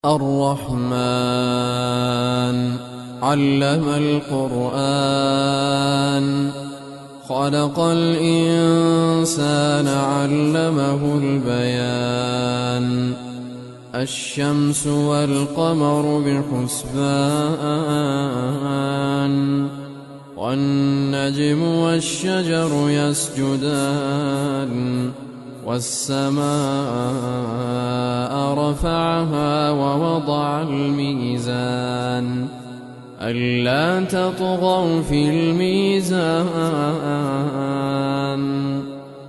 الرحمن علم القرآن خلق الإنسان علمه البيان الشمس والقمر بحسبان والنجم والشجر يسجدان والسماء رفعها ووضع الميزان ألا تطغوا في الميزان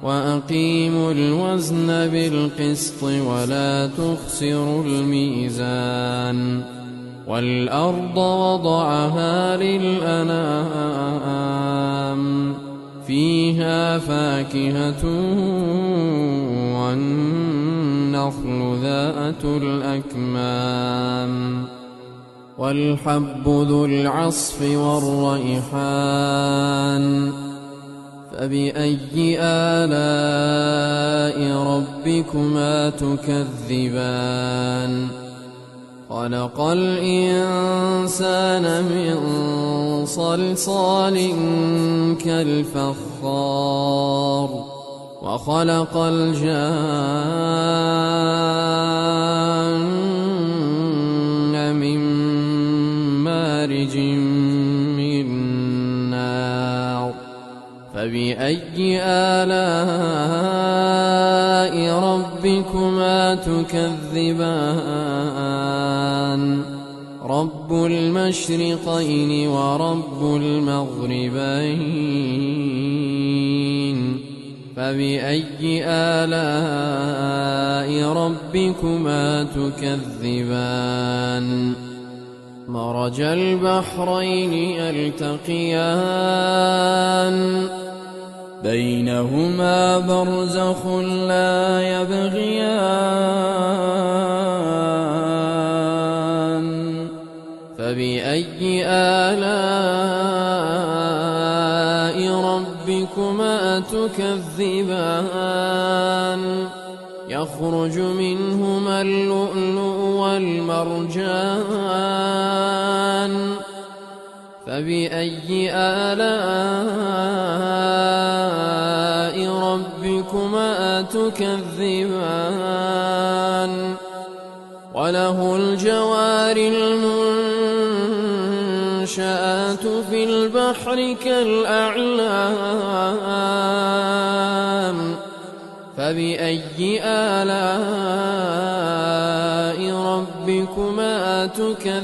وأقيموا الوزن بالقسط ولا تخسروا الميزان والأرض وضعها للأنام فيها فاكهة والنخل ذات الأكمام والحب ذو العصف والريحان فبأي آلاء ربكما تكذبان خلق الإنسان من صلصال كالفخار وخلق الجان من مارج من نار فبأي آلاء ربكما تكذبان رب المشرقين ورب المغربين فبأي آلاء ربكما تكذبان مرج البحرين يلتقيان بينهما برزخ لا يبغيان فبأي آلاء ربكما تكذبان يخرج منهما اللؤلؤ والمرجان فبأي آلاء ربكما تكذبان وله الجوار المنشآت في البحر كالأعلام فبأي آلاء ربكما تكذبان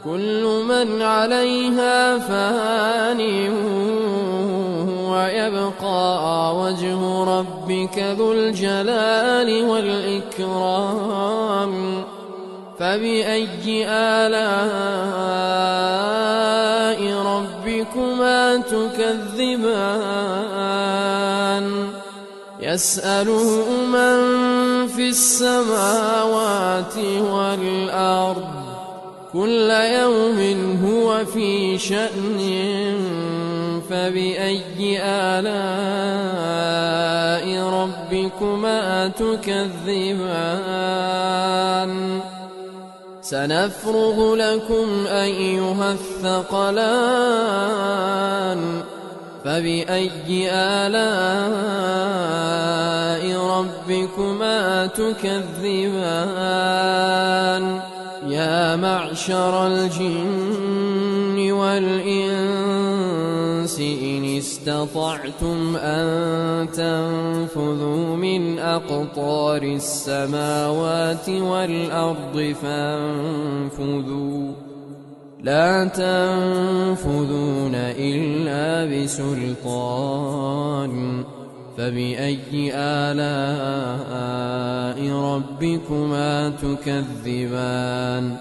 كل من عليها فان ويبقى وجه ربك ذو الجلال والإكرام فبأي آلاء ربكما تكذبان يسأله من في السماوات والأرض كل يوم هو في شأن فبأي آلاء ربكما تكذبان سنفرغ لكم أيها الثقلان فبأي آلاء ربكما تكذبان يا معشر الجن والإنس إن استطعتم أن تنفذوا من أقطار السماوات والأرض فانفذوا لا تنفذون إلا بسلطان فبأي آلاء ربكما تكذبان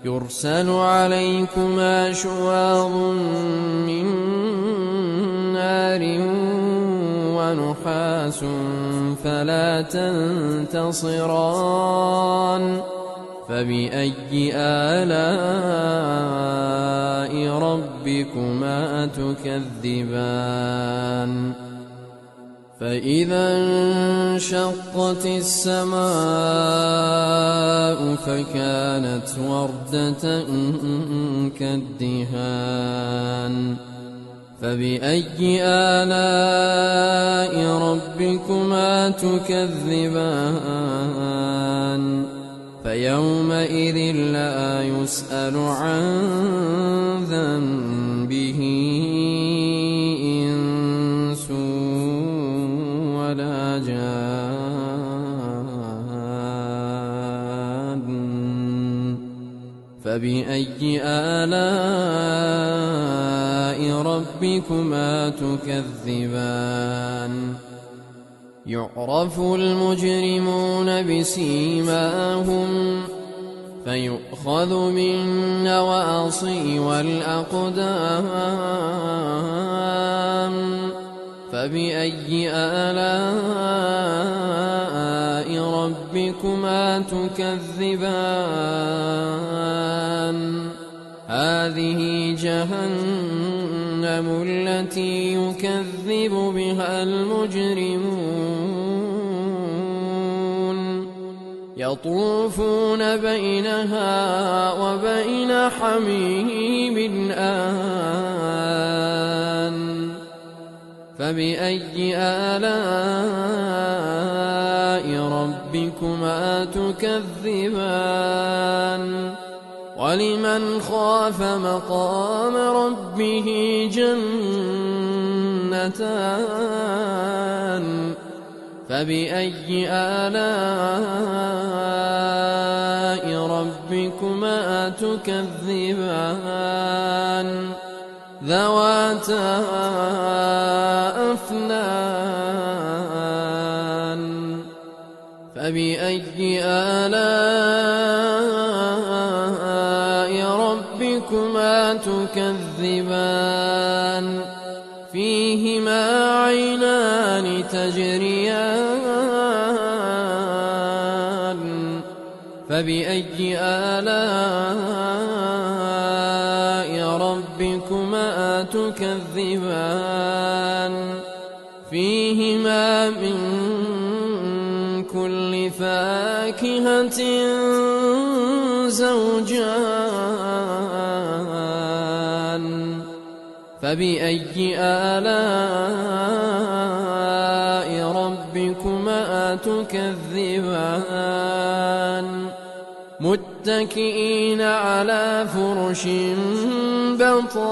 يرسل عليكما شواظ من نار ونحاس فلا تنتصران فبأي آلاء ربكما تكذبان فإذا انشقت السماء فكانت وردة كالدهان فبأي آلاء ربكما تكذبان فيومئذ لا يسأل عن ذنبه إنس ولا جان فبأي آلاء ربكما تكذبان يعرف المجرمون بسيماهم فيؤخذ بالنواصي والأقدام فبأي آلاء ربكما تكذبان هذه جهنم التي يكذب بها المجرمون يطوفون بينها وبين حميم آن فبأي آلاء ربكما تكذبان ولمن خاف مقام ربه جنتان فبأي آلاء ربكما تكذبان ذواتا أفنان فبأي آلاء ربكما تكذبان فيهما عينان تجريان فبأي آلاء ربكما تكذبان فيهما من كل فاكهة زوجان فبأي آلاء ربكما تكذبان متكئين على فرش بطائنها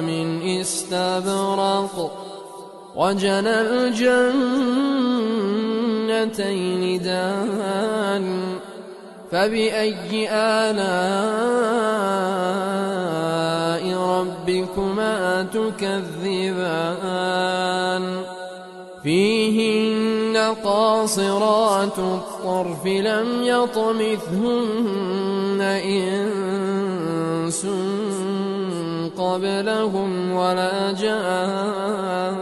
من استبرق وجنى الجنتين دان فبأي آلاء ربكما تكذبان فيهن قاصرات الطرف لم يطمثهن إنس قبلهم ولا جان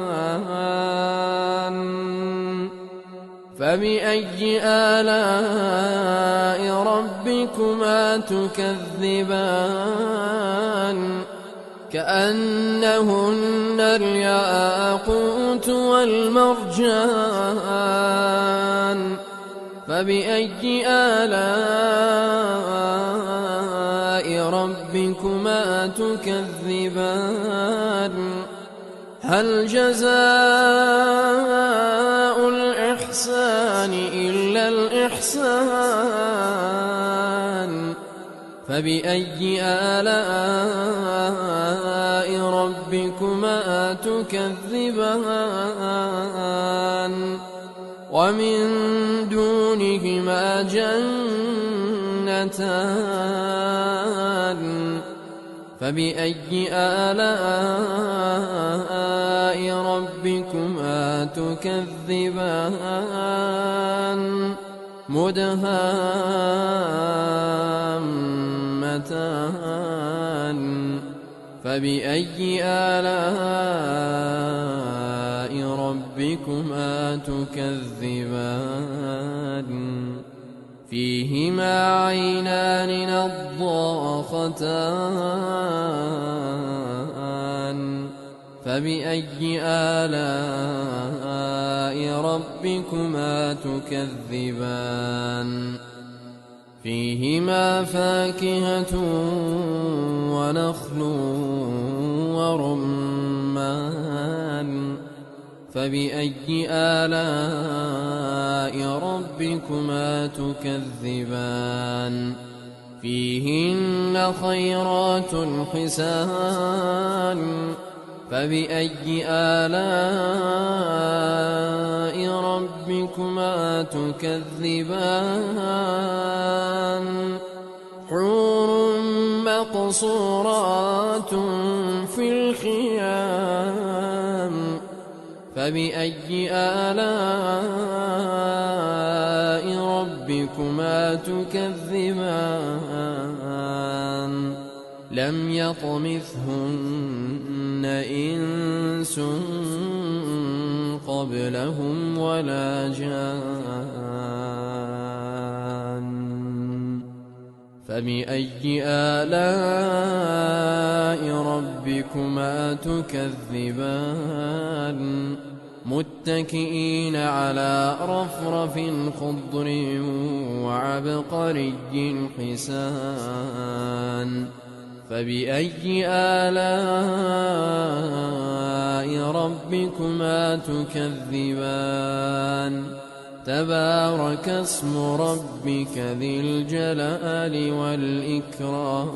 فبأي آلاء ربكما تكذبان كأنهن الياقوت والمرجان فبأي آلاء ربكما تكذبان هل جزاء الإحسان إلا الإحسان فبأي آلاء ربكما تكذبان ومن دونهما جنتان فبأي آلاء ربكما تكذبان مدهامتان فبأي آلاء ربكما تكذبان فيهما عينان نضاختان فبأي آلاء ربكما تكذبان فيهما فاكهة ونخل ورمان فبأي آلاء ربكما تكذبان فيهن خيرات حسان فبأي آلاء ربكما تكذبان حور مقصورات في الخيام فبأي آلاء ربكما تكذبان لم يطمثهن إنس قبلهم ولا جان فبأي آلاء ربكما تكذبان متكئين على رفرف خضر وعبقري حسان فبأي آلاء ربكما تكذبان تبارك اسم ربك ذي الجلال والإكرام